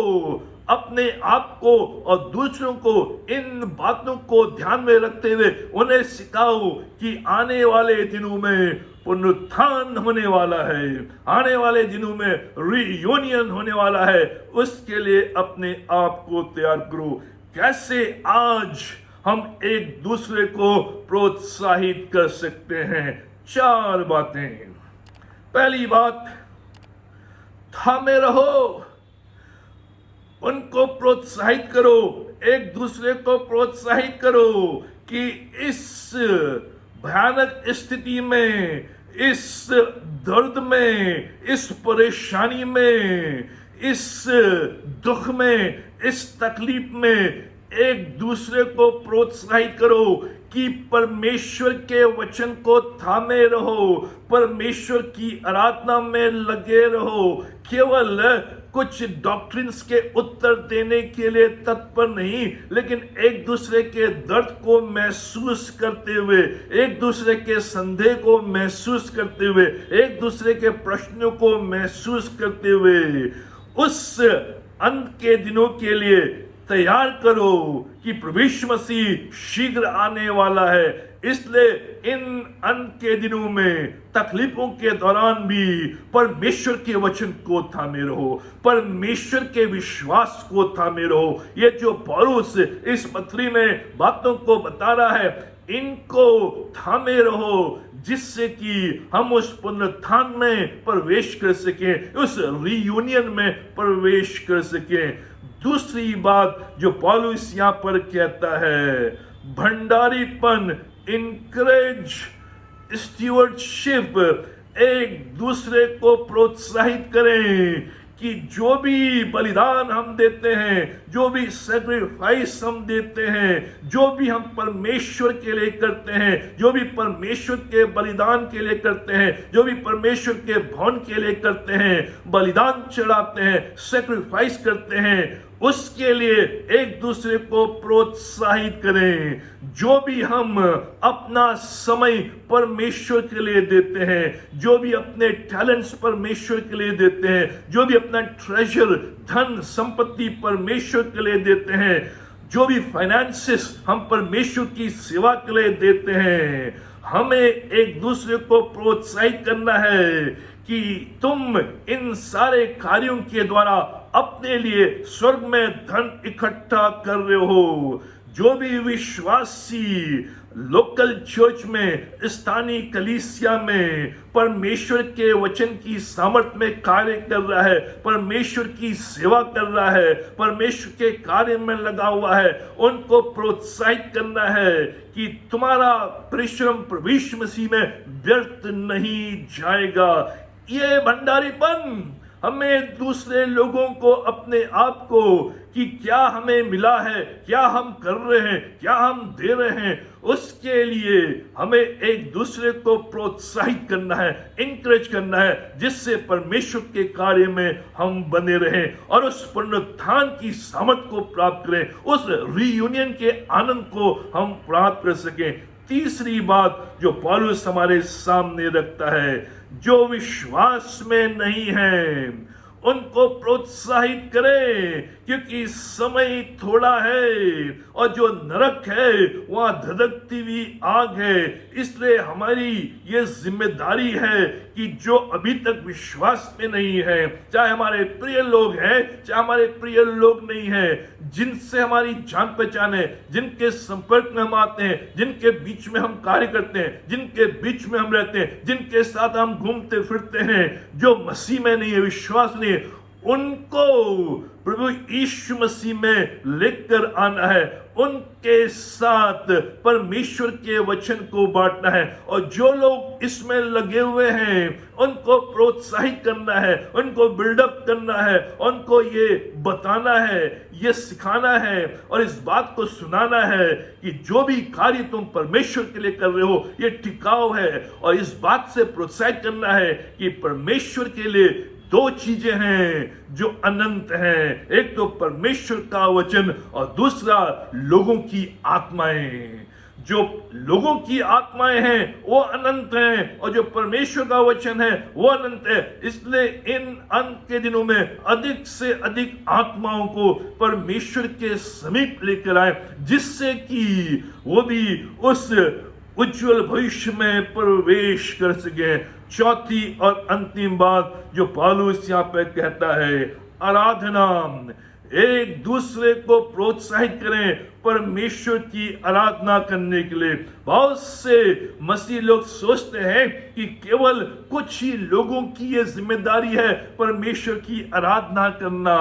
अपने आप को और दूसरों को इन बातों को ध्यान में रखते हुए उन्हें सिखाओ कि आने वाले दिनों में पुनरुत्थान होने वाला है, आने वाले दिनों में रीयूनियन होने वाला है। उसके लिए अपने आप को तैयार करो। कैसे आज हम एक दूसरे को प्रोत्साहित कर सकते हैं? 4 बातें। पहली बात, थामे रहो, उनको प्रोत्साहित करो, एक दूसरे को प्रोत्साहित करो कि इस भयानक स्थिति में, इस दर्द में, इस परेशानी में, इस दुख में, इस तकलीफ में एक दूसरे को प्रोत्साहित करो कि परमेश्वर के वचन को थामे रहो, परमेश्वर की आराधना में लगे रहो। केवल कुछ डॉक्ट्रिन्स के उत्तर देने के लिए तत्पर नहीं, लेकिन एक दूसरे के दर्द को महसूस करते हुए, एक दूसरे के संदेह को महसूस करते हुए, एक दूसरे के प्रश्नों को महसूस करते हुए उस अंत के दिनों के लिए तैयार करो कि प्रभु यीशु मसीह शीघ्र आने वाला है। इसलिए इन अंत के दिनों में, तकलीफों के दौरान भी परमेश्वर के वचन को थामे रहो, परमेश्वर के विश्वास को थामे रहो। ये जो पौलुस इस पत्री में बातों को बता रहा है, इनको थामे रहो जिससे कि हम उस पुनरुत्थान में प्रवेश कर सकें, उस रीयूनियन में प्रवेश कर सकें। दूसरी बात जो पौलुस यहाँ पर कहता है, भंडारीपन, इनकरेज स्टीवर्डशिप, एक दूसरे को प्रोत्साहित करें कि जो भी बलिदान हम देते हैं, जो भी सैक्रिफाइस हम देते हैं, जो भी हम परमेश्वर के लिए करते हैं, जो भी परमेश्वर के बलिदान के लिए करते हैं, जो भी परमेश्वर के भवन के लिए करते हैं, बलिदान चढ़ाते हैं, सैक्रिफाइस करते हैं, उसके लिए एक दूसरे को प्रोत्साहित करें। जो भी हम अपना समय परमेश्वर के लिए देते हैं, जो भी अपने टैलेंट्स परमेश्वर के लिए देते हैं, जो भी अपना ट्रेजर, धन संपत्ति परमेश्वर के लिए देते हैं, जो भी फाइनेंसेस हम परमेश्वर की सेवा के लिए देते हैं, हमें एक दूसरे को प्रोत्साहित करना है कि तुम इन सारे कार्यों के द्वारा अपने लिए स्वर्ग में धन इकट्ठा कर रहे हो। जो भी विश्वासी लोकल चर्च में, स्थानीय कलीसिया में परमेश्वर के वचन की सामर्थ्य में कार्य कर रहा है, परमेश्वर की सेवा कर रहा है, परमेश्वर के कार्य में लगा हुआ है, उनको प्रोत्साहित करना है कि तुम्हारा परिश्रम प्रभु यीशु मसीह में व्यर्थ नहीं जाएगा। ये भंडारीपन हमें दूसरे लोगों को, अपने आप को, कि क्या हमें मिला है, क्या हम कर रहे हैं, क्या हम दे रहे हैं, उसके लिए हमें एक दूसरे को प्रोत्साहित करना है, इंकरेज करना है, जिससे परमेश्वर के कार्य में हम बने रहें और उस पुनरुत्थान की सामर्थ को प्राप्त करें, उस रीयूनियन के आनंद को हम प्राप्त कर सकें। तीसरी बात जो पौलुस हमारे सामने रखता है, जो विश्वास में नहीं है उनको प्रोत्साहित करें, क्योंकि समय थोड़ा है और जो नरक है वहां धधकती हुई आग है। इसलिए हमारी ये जिम्मेदारी है कि जो अभी तक विश्वास में नहीं है, चाहे हमारे प्रिय लोग हैं, चाहे हमारे प्रिय लोग नहीं हैं, जिनसे हमारी जान पहचान है, जिनके संपर्क में हम आते हैं, जिनके बीच में हम कार्य करते हैं, जिनके बीच में हम रहते हैं, जिनके साथ हम घूमते फिरते हैं, जो मसीह में नहीं है, विश्वास नहीं है, उनको प्रभु यीशु मसीह में लेकर आना है, उनके साथ परमेश्वर के वचन को बांटना है। और जो लोग इसमें लगे हुए हैं उनको प्रोत्साहित करना है, उनको बिल्डअप करना है, उनको ये बताना है, ये सिखाना है और इस बात को सुनाना है कि जो भी कार्य तुम परमेश्वर के लिए कर रहे हो ये टिकाऊ है। और इस बात से प्रोत्साहित करना है कि परमेश्वर के लिए दो चीजें हैं जो अनंत हैं, एक तो परमेश्वर का वचन और दूसरा लोगों की आत्माएं। जो लोगों की आत्माएं हैं वो अनंत हैं और जो परमेश्वर का वचन है वो अनंत है। इसलिए इन अंत के दिनों में अधिक से अधिक आत्माओं को परमेश्वर के समीप लेकर आए, जिससे कि वो भी उस उज्जवल भविष्य में प्रवेश कर सके। चौथी और अंतिम बात जो पौलुस यहाँ पे कहता है, आराधना। एक दूसरे को प्रोत्साहित करें परमेश्वर की आराधना करने के लिए। बहुत से मसीह लोग सोचते हैं कि केवल कुछ ही लोगों की ये जिम्मेदारी है परमेश्वर की आराधना करना,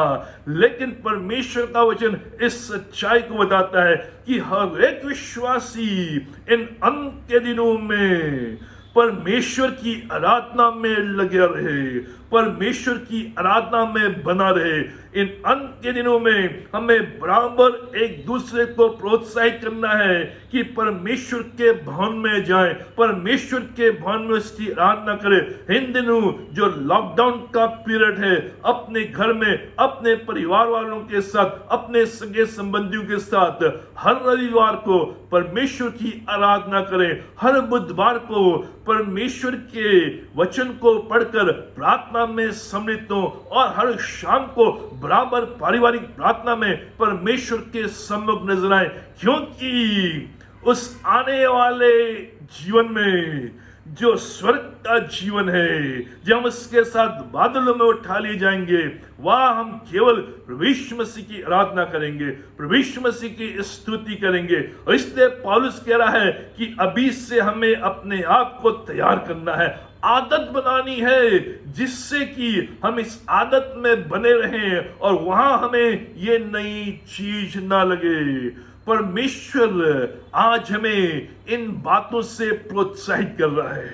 लेकिन परमेश्वर का वचन इस सच्चाई को बताता है कि हर एक विश्वासी इन अंत के दिनों में परमेश्वर की आराधना में लगे रहे, परमेश्वर की आराधना में बना रहे। इन अंत के दिनों में हमें बराबर एक दूसरे को प्रोत्साहित करना है कि परमेश्वर के भवन में जाएं, परमेश्वर के भवन में उसकी आराधना करें। इन दिनों जो लॉकडाउन का पीरियड है, अपने घर में अपने परिवार वालों के साथ, अपने सगे संबंधियों के साथ हर रविवार को परमेश्वर की आराधना करें। हर बुधवार को परमेश्वर के वचन को पढ़कर प्रार्थना में सम्मिलित हो और हर शाम को बराबर पारिवारिक प्रार्थना में परमेश्वर के सम्मुख नजर आए, क्योंकि उस आने वाले जीवन में जो स्वर्ग का जीवन है, जब हम उसके साथ बादलों में उठा लिए जाएंगे, वहां हम केवल प्रभु यीशु मसीह की आराधना करेंगे, प्रभु यीशु मसीह की स्तुति करेंगे। और इसलिए पौलुस कह रहा है कि अभी से हमें अपने आप को तैयार करना है, आदत बनानी है, जिससे कि हम इस आदत में बने रहें और वहां हमें ये नई चीज ना लगे। परमेश्वर आज हमें इन बातों से प्रोत्साहित कर रहा है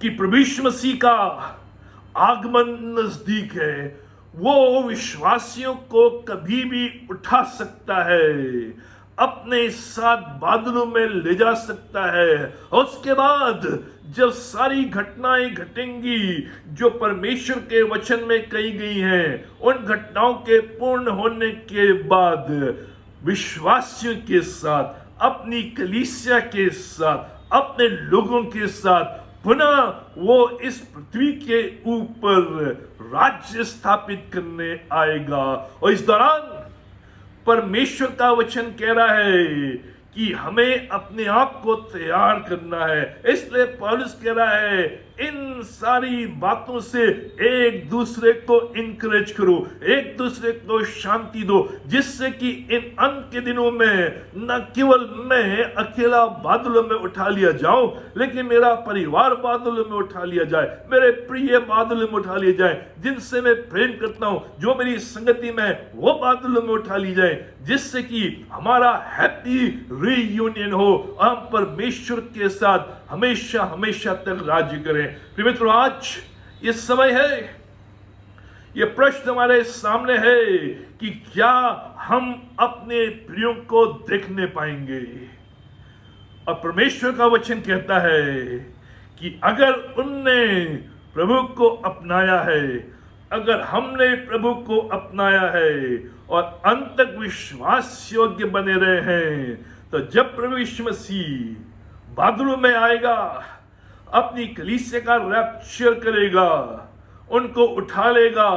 कि प्रभु यीशु मसीह का आगमन नजदीक है। वो विश्वासियों को कभी भी उठा सकता है, अपने साथ बादलों में ले जा सकता है। और उसके बाद जब सारी घटनाएं घटेंगी जो परमेश्वर के वचन में कही गई हैं, उन घटनाओं के पूर्ण होने के बाद विश्वासियों के साथ, अपनी कलीसिया के साथ, अपने लोगों के साथ पुनः वो इस पृथ्वी के ऊपर राज्य स्थापित करने आएगा। और इस दौरान परमेश्वर का वचन कह रहा है कि हमें अपने आप को तैयार करना है। इसलिए पौलुस कह रहा है इन सारी बातों से एक दूसरे को इंकरेज करो, एक दूसरे को शांति दो, जिससे कि इन अंत के दिनों में न केवल मैं अकेला बादलों में उठा लिया जाऊं, लेकिन मेरा परिवार बादलों में उठा लिया जाए, मेरे प्रिय बादलों में उठा लिए जाए, जिनसे मैं प्रेम करता हूं, जो मेरी संगति में, वो बादलों में उठा ली जाए, जिससे कि हमारा हैप्पी रीयूनियन हो, हम परमेश्वर के साथ हमेशा हमेशा तक राज्य करें। प्रिय मित्रों, आज ये समय है, ये प्रश्न हमारे सामने है कि क्या हम अपने प्रियों को देखने पाएंगे। और परमेश्वर का वचन कहता है कि अगर उनने प्रभु को अपनाया है, अगर हमने प्रभु को अपनाया है और अंत तक विश्वास योग्य बने रहे हैं, तो जब प्रभु यीशु मसीह बादलों में आएगा, अपनी कलीसिया का रैप्चर करेगा, उनको उठा लेगा,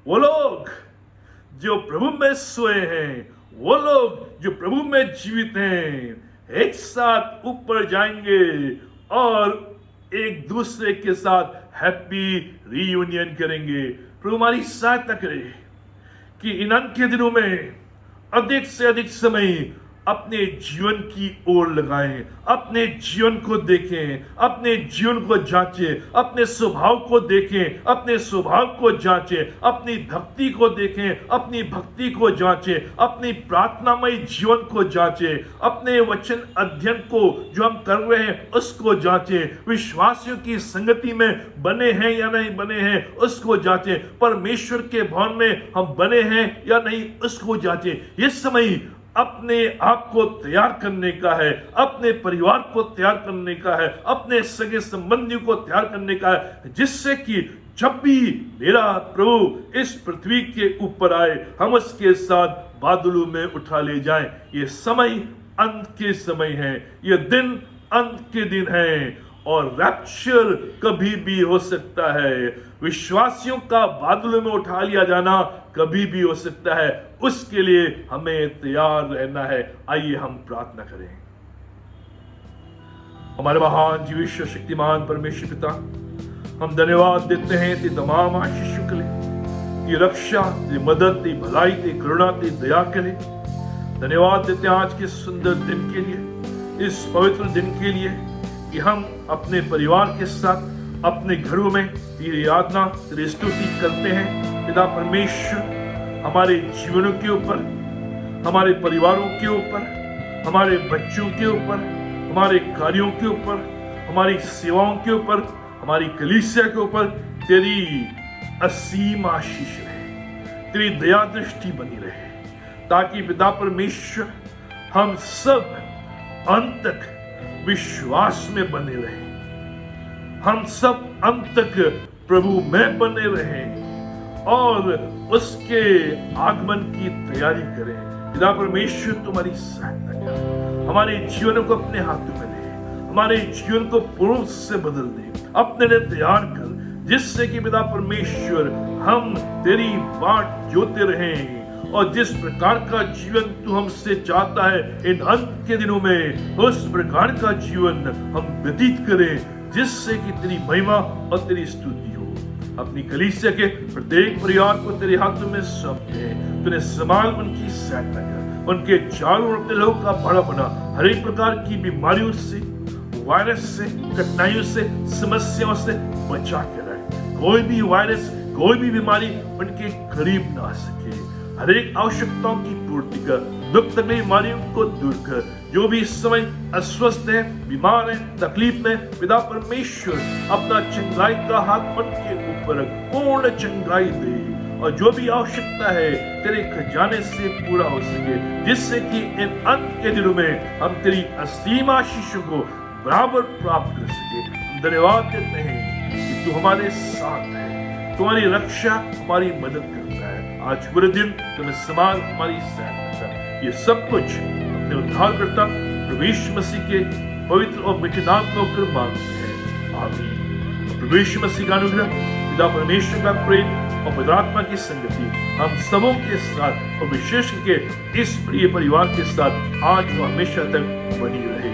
वो लोग जो प्रभु में सोए हैं, वो लोग जो प्रभु में जीवित हैं, एक साथ ऊपर जाएंगे और एक दूसरे के साथ हैप्पी रीयूनियन करेंगे। प्रभु हमारी सहायता करे कि इन अंत के दिनों में अधिक से अधिक समय अपने जीवन की ओर लगाएं, अपने जीवन को देखें, अपने जीवन को जांचें, अपने स्वभाव को देखें, अपने स्वभाव को जांचें, अपनी भक्ति को देखें, अपनी भक्ति को जांचें, अपनी प्रार्थनामय जीवन को जांचें, अपने वचन अध्ययन को जो हम कर रहे हैं उसको जांचें, विश्वासियों की संगति में बने हैं या नहीं बने हैं उसको जांचें, परमेश्वर के भवन में हम बने हैं या नहीं उसको जांचें। ये समय अपने आप को तैयार करने का है, अपने परिवार को तैयार करने का है, अपने सगे संबंधियों को तैयार करने का है, जिससे कि जब भी मेरा प्रभु इस पृथ्वी के ऊपर आए हम उसके साथ बादलों में उठा ले जाएं। ये समय अंत के समय है, ये दिन अंत के दिन है और रैप्चर कभी भी हो सकता है। विश्वासियों का बादलों में उठा लिया जाना कभी भी हो सकता है, उसके लिए हमें तैयार रहना है। आइए हम प्रार्थना करें। हमारे महान जीवित शक्तिमान परमेश्वर पिता, हम धन्यवाद देते हैं तेरी तमाम आशीषों के लिए, तेरी रक्षा, तेरी मदद, तेरी भलाई, तेरी करुणा, तेरी दया के लिए धन्यवाद देते हैं आज के सुंदर दिन के लिए, इस पवित्र दिन के लिए कि हम अपने परिवार के साथ अपने घरों में तेरी आराधना, तेरी स्तुति करते हैं। पिता परमेश्वर, हमारे जीवनों के ऊपर, हमारे परिवारों के ऊपर, हमारे बच्चों के ऊपर, हमारे कार्यों के ऊपर, हमारी सेवाओं के ऊपर, हमारी कलीसिया के ऊपर तेरी असीम आशीष रहे, तेरी दया दृष्टि बनी रहे, ताकि पिता परमेश्वर हम सब अंत तक विश्वास में बने रहे, हम सब अंत तक प्रभु में बने रहें और उसके आगमन की तैयारी करें। पिता परमेश्वर तुम्हारी सहायता कर, हमारे जीवन को अपने हाथों में ले, हमारे जीवन को पूर्ण से बदल दे, अपने लिए तैयार कर, जिससे कि पिता परमेश्वर हम तेरी बाट जोते रहें और जिस प्रकार का जीवन तू हमसे चाहता है इन अंत के दिनों में, उस प्रकार का जीवन हम व्यतीत करें, जिससे कि तेरी महिमा और तेरी स्तुति हो। अपनी कलीसिया के प्रत्येक परिवार को तेरे हाथों में सौंपते हैं, तूने संभाल उनकी सहायता कर, उनके चारों ओर अपने लोगों का बड़ा बना, हर एक प्रकार की बीमारियों से, वायरस से, कठिनाइयों से, समस्याओं से बचा के रहे। कोई भी वायरस, कोई भी बीमारी उनके करीब ना आ सके। हर एक आवश्यकताओं की पूर्ति कर, दुख तकलीफ बीमारियों को दूर कर। जो भी इस समय अस्वस्थ है, बीमार है, तकलीफ में, पिता परमेश्वर अपना चंगाई का हाथ उनके ऊपर पूर्ण चंगाई दे और जो भी आवश्यकता है तेरे खजाने से पूरा हो सके, जिससे कि इन अंत के दिनों में हम तेरी असीम आशीषों को बराबर प्राप्त कर सके। धन्यवाद देते हैं कि तू हमारे साथ है, तुम्हारी रक्षा, हमारी मदद करता है। आज पूरे दिन तुम्हें संभाल, हमारी सहायता कर। ये सब कुछ अपने उद्धारकर्ता प्रभु यीशु मसीह के पवित्र और मीठे नाम में होकर मांगते हैं, आमीन। प्रभु यीशु मसीह का अनुग्रह, पिता परमेश्वर का प्रेम और पवित्र आत्मा की संगति हम सबों के साथ और विशेष करके इस प्रिय परिवार के साथ आज और हमेशा तक बनी रहे।